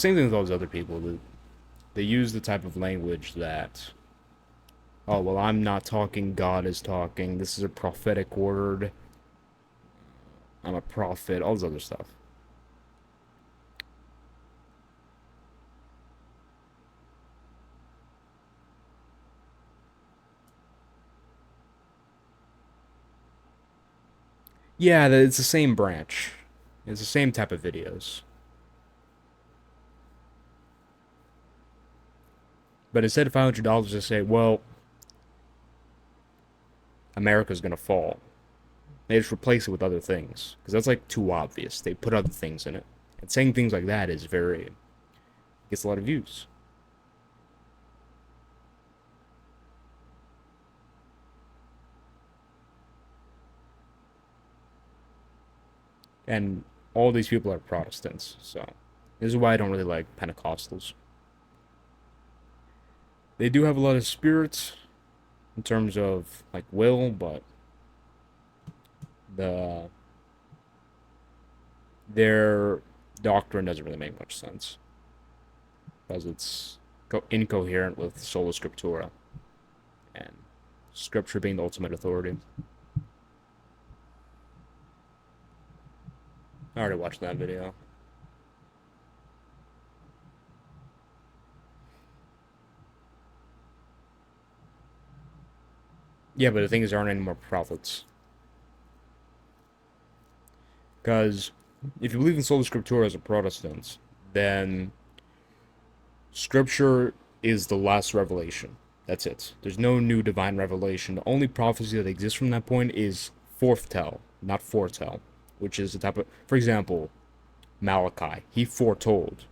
same thing with all those other people. They use the type of language that, oh, well, I'm not talking, God is talking. This is a prophetic word. I'm a prophet. All this other stuff. Yeah, it's the same branch. It's the same type of videos. But instead of $500 to say, well, America's gonna fall, they just replace it with other things. Because that's like too obvious. They put other things in it. And saying things like that is very, gets a lot of views. And all these people are Protestants. So this is why I don't really like Pentecostals. They do have a lot of spirits in terms of like will, but the their doctrine doesn't really make much sense because it's incoherent with sola scriptura and scripture being the ultimate authority. I already watched that video. Yeah, but the thing is, there aren't any more prophets. Because if you believe in sola scriptura as a Protestant, then scripture is the last revelation. That's it. There's no new divine revelation. The only prophecy that exists from that point is forthtell, not foretell, which is the type of, for example, Malachi. He foretold.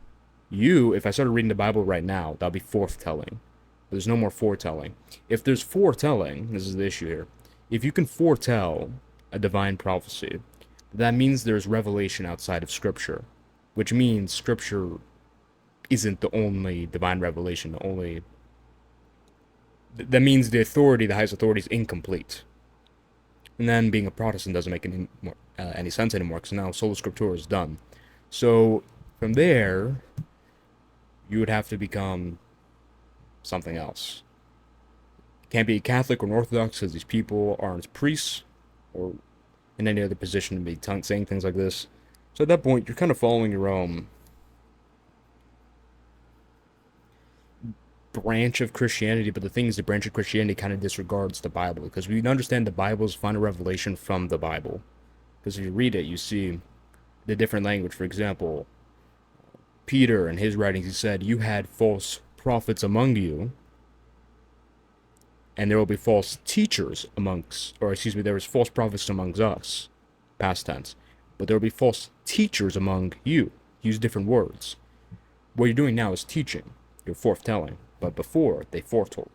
You, if I started reading the Bible right now, that'll be forthtelling. There's no more foretelling. If there's foretelling, this is the issue here. If you can foretell a divine prophecy, that means there's revelation outside of Scripture, which means Scripture isn't the only divine revelation. The only that means the authority, the highest authority, is incomplete. And then being a Protestant doesn't make any sense anymore because now sola scriptura is done. So from there, you would have to become something else. Can't be Catholic or Orthodox because these people aren't priests or in any other position to be saying things like this. So at that point, you're kind of following your own branch of Christianity, but the thing is, the branch of Christianity kind of disregards the Bible because we understand the Bible's final revelation from the Bible. Because if you read it, you see the different language. For example, Peter in his writings, he said, "You had false prophets among you, and there will be false teachers amongst, or excuse me, there was false prophets amongst us," past tense, "but there will be false teachers among you." Use different words. What you're doing now is teaching. You're forthtelling. But before, they foretold.